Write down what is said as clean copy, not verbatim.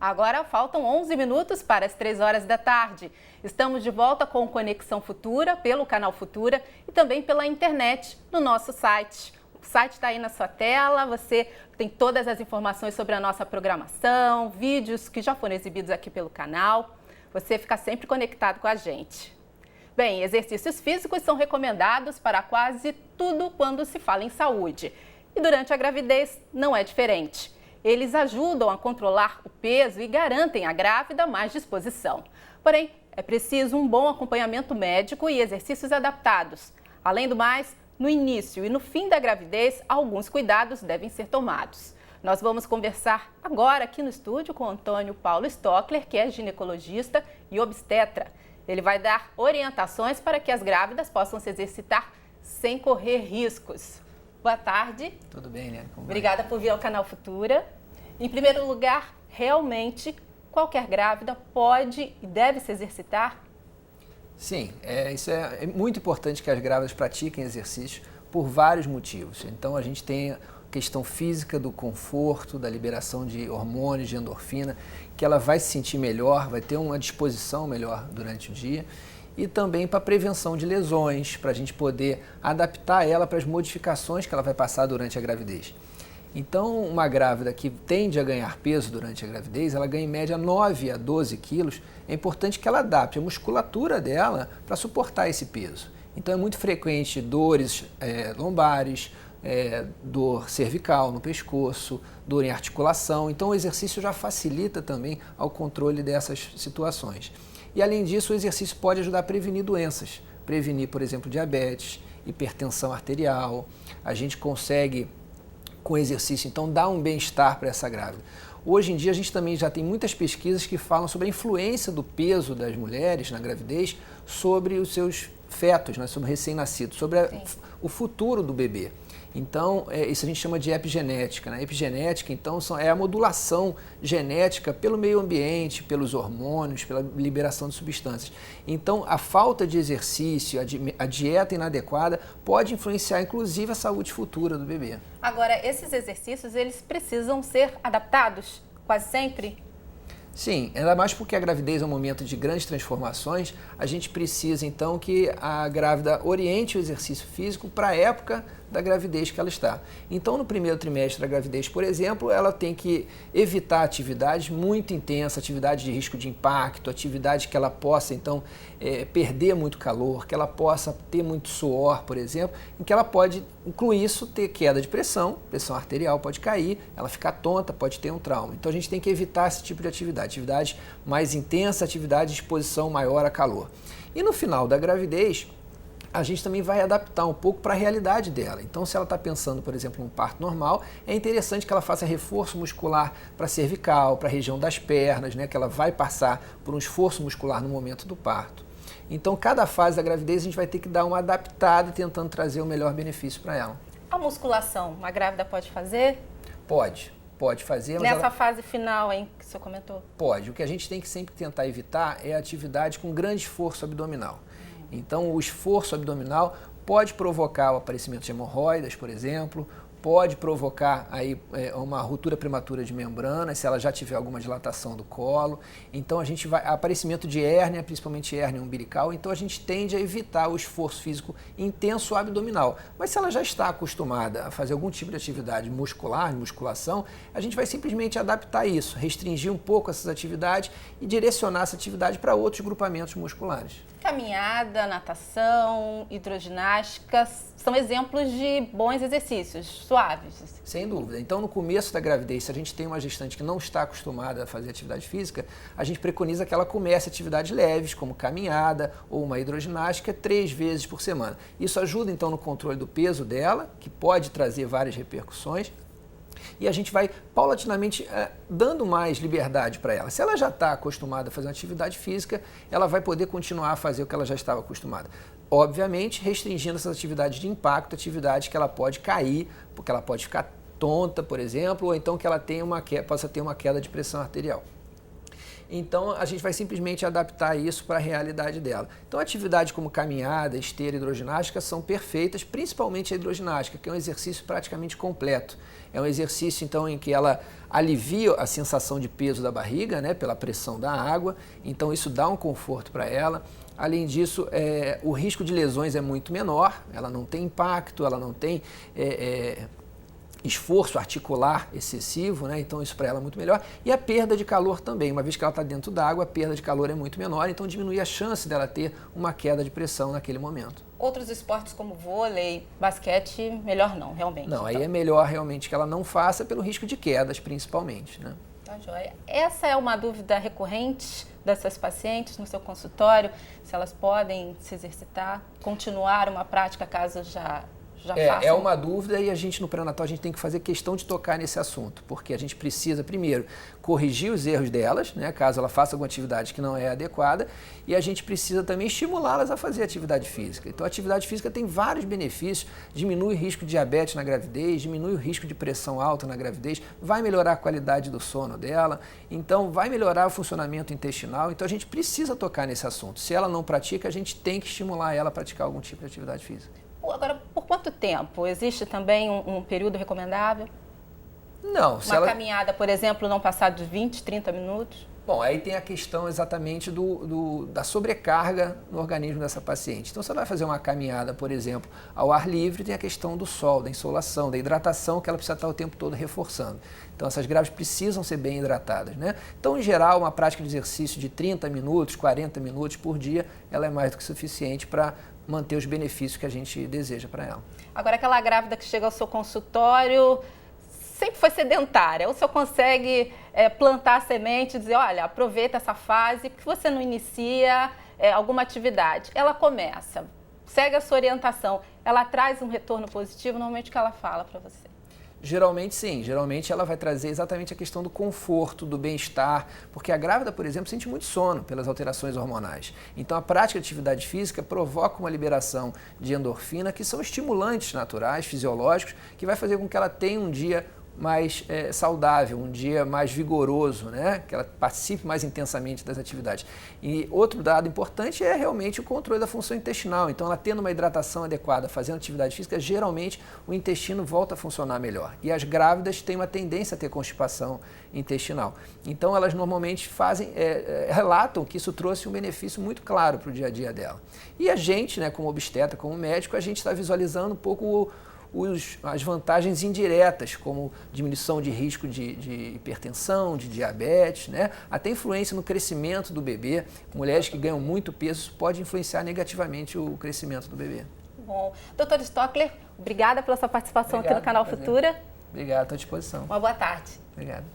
Agora faltam 11 minutos para as 3 horas da tarde. Estamos de volta com Conexão Futura, pelo canal Futura e também pela internet, no nosso site. O site está aí na sua tela, você tem todas as informações sobre a nossa programação, vídeos que já foram exibidos aqui pelo canal. Você fica sempre conectado com a gente. Bem, exercícios físicos são recomendados para quase tudo quando se fala em saúde. E durante a gravidez não é diferente. Eles ajudam a controlar o peso e garantem à grávida mais disposição. Porém, é preciso um bom acompanhamento médico e exercícios adaptados. Além do mais, no início e no fim da gravidez, alguns cuidados devem ser tomados. Nós vamos conversar agora aqui no estúdio com Antônio Paulo Stockler, que é ginecologista e obstetra. Ele vai dar orientações para que as grávidas possam se exercitar sem correr riscos. Boa tarde. Tudo bem, né? Obrigada por vir ao canal Futura. Em primeiro lugar, realmente, qualquer grávida pode e deve se exercitar? Sim, isso é muito importante que as grávidas pratiquem exercício por vários motivos. Então, a gente tem a questão física do conforto, da liberação de hormônios, de endorfina, que ela vai se sentir melhor, vai ter uma disposição melhor durante o dia. E também para prevenção de lesões, para a gente poder adaptar ela para as modificações que ela vai passar durante a gravidez. Então, uma grávida que tende a ganhar peso durante a gravidez, ela ganha em média 9 a 12 quilos, é importante que ela adapte a musculatura dela para suportar esse peso. Então, é muito frequente dores lombares, dor cervical no pescoço, dor em articulação. Então, o exercício já facilita também ao controle dessas situações. E, além disso, o exercício pode ajudar a prevenir doenças. Prevenir, por exemplo, diabetes, hipertensão arterial. A gente consegue, com o exercício, então, dar um bem-estar para essa grávida. Hoje em dia, a gente também já tem muitas pesquisas que falam sobre a influência do peso das mulheres na gravidez sobre os seus fetos, né, sobre o recém-nascido, sobre o futuro do bebê. Então, isso a gente chama de epigenética. Né? Epigenética, então, é a modulação genética pelo meio ambiente, pelos hormônios, pela liberação de substâncias. Então, a falta de exercício, a dieta inadequada pode influenciar, inclusive, a saúde futura do bebê. Agora, esses exercícios, eles precisam ser adaptados quase sempre? Sim, ainda mais porque a gravidez é um momento de grandes transformações, a gente precisa então que a grávida oriente o exercício físico para a época da gravidez que ela está. Então, no primeiro trimestre da gravidez, por exemplo, ela tem que evitar atividades muito intensas, atividades de risco de impacto, atividades que ela possa então perder muito calor, que ela possa ter muito suor, por exemplo, em que ela pode, incluir isso, ter queda de pressão arterial pode cair, ela ficar tonta, pode ter um trauma. Então, a gente tem que evitar esse tipo de atividade mais intensa, atividade de exposição maior a calor. E no final da gravidez, a gente também vai adaptar um pouco para a realidade dela. Então, se ela está pensando, por exemplo, em um parto normal, é interessante que ela faça reforço muscular para a cervical, para a região das pernas, né, que ela vai passar por um esforço muscular no momento do parto. Então, cada fase da gravidez a gente vai ter que dar uma adaptada tentando trazer o melhor benefício para ela. A musculação, uma grávida pode fazer? Pode fazer. Mas nessa fase final, hein, que o senhor comentou? Pode. O que a gente tem que sempre tentar evitar é a atividade com grande esforço abdominal. Então, o esforço abdominal pode provocar o aparecimento de hemorroidas, por exemplo, pode provocar aí, uma ruptura prematura de membrana, se ela já tiver alguma dilatação do colo. Então, a gente vai aparecimento de hérnia, principalmente hérnia umbilical. Então, a gente tende a evitar o esforço físico intenso abdominal. Mas se ela já está acostumada a fazer algum tipo de atividade muscular, musculação, a gente vai simplesmente adaptar isso, restringir um pouco essas atividades e direcionar essa atividade para outros grupamentos musculares. Caminhada, natação, hidroginástica são exemplos de bons exercícios, suaves. Sem dúvida. Então, no começo da gravidez, se a gente tem uma gestante que não está acostumada a fazer atividade física, a gente preconiza que ela comece atividades leves, como caminhada ou uma hidroginástica, 3 vezes por semana. Isso ajuda, então, no controle do peso dela, que pode trazer várias repercussões. E a gente vai paulatinamente dando mais liberdade para ela. Se ela já está acostumada a fazer uma atividade física, ela vai poder continuar a fazer o que ela já estava acostumada. Obviamente, restringindo essas atividades de impacto, atividades que ela pode cair, porque ela pode ficar tonta, por exemplo, ou então que ela tenha possa ter uma queda de pressão arterial. Então, a gente vai simplesmente adaptar isso para a realidade dela. Então, atividades como caminhada, esteira e hidroginástica são perfeitas, principalmente a hidroginástica, que é um exercício praticamente completo. É um exercício, então, em que ela alivia a sensação de peso da barriga, né, pela pressão da água. Então, isso dá um conforto para ela. Além disso, o risco de lesões é muito menor, ela não tem impacto, ela não tem esforço articular excessivo, né? Então isso para ela é muito melhor. E a perda de calor também, uma vez que ela está dentro d'água, a perda de calor é muito menor, então diminui a chance dela ter uma queda de pressão naquele momento. Outros esportes como vôlei, basquete, melhor não, realmente. Não, aí é melhor realmente que ela não faça pelo risco de quedas, principalmente, né? Tá joia. Essa é uma dúvida recorrente dessas pacientes no seu consultório, se elas podem se exercitar, continuar uma prática caso já façam? É uma dúvida e a gente no pré-natal a gente tem que fazer questão de tocar nesse assunto, porque a gente precisa primeiro corrigir os erros delas, né, caso ela faça alguma atividade que não é adequada, e a gente precisa também estimulá-las a fazer atividade física. Então a atividade física tem vários benefícios, diminui o risco de diabetes na gravidez, diminui o risco de pressão alta na gravidez, vai melhorar a qualidade do sono dela, então vai melhorar o funcionamento intestinal, então a gente precisa tocar nesse assunto. Se ela não pratica, a gente tem que estimular ela a praticar algum tipo de atividade física. Agora, por quanto tempo? Existe também um período recomendável? Não. Uma caminhada, por exemplo, não passar de 20, 30 minutos? Bom, aí tem a questão exatamente da sobrecarga no organismo dessa paciente. Então, você vai fazer uma caminhada, por exemplo, ao ar livre, tem a questão do sol, da insolação, da hidratação, que ela precisa estar o tempo todo reforçando. Então, essas grávidas precisam ser bem hidratadas, né? Então, em geral, uma prática de exercício de 30 minutos, 40 minutos por dia, ela é mais do que suficiente para manter os benefícios que a gente deseja para ela. Agora, aquela grávida que chega ao seu consultório sempre foi sedentária, ou o senhor consegue plantar a semente e dizer, olha, aproveita essa fase, porque você não inicia alguma atividade. Ela começa, segue a sua orientação, ela traz um retorno positivo, normalmente o que ela fala para você? Geralmente sim, geralmente ela vai trazer exatamente a questão do conforto, do bem-estar, porque a grávida, por exemplo, sente muito sono pelas alterações hormonais. Então a prática de atividade física provoca uma liberação de endorfina, que são estimulantes naturais, fisiológicos, que vai fazer com que ela tenha um dia mais saudável, um dia mais vigoroso, né? Que ela participe mais intensamente das atividades. E outro dado importante é realmente o controle da função intestinal. Então, ela tendo uma hidratação adequada, fazendo atividade física, geralmente o intestino volta a funcionar melhor. E as grávidas têm uma tendência a ter constipação intestinal. Então, elas normalmente relatam que isso trouxe um benefício muito claro para o dia a dia dela. E a gente, né, como obstetra, como médico, a gente está visualizando um pouco as vantagens indiretas, como diminuição de risco de hipertensão, de diabetes, né? Até influência no crescimento do bebê. Mulheres que ganham muito peso pode influenciar negativamente o crescimento do bebê. Bom, doutor Stockler, obrigada pela sua participação aqui no Canal Futura. Obrigado, estou à disposição. Uma boa tarde. Obrigado.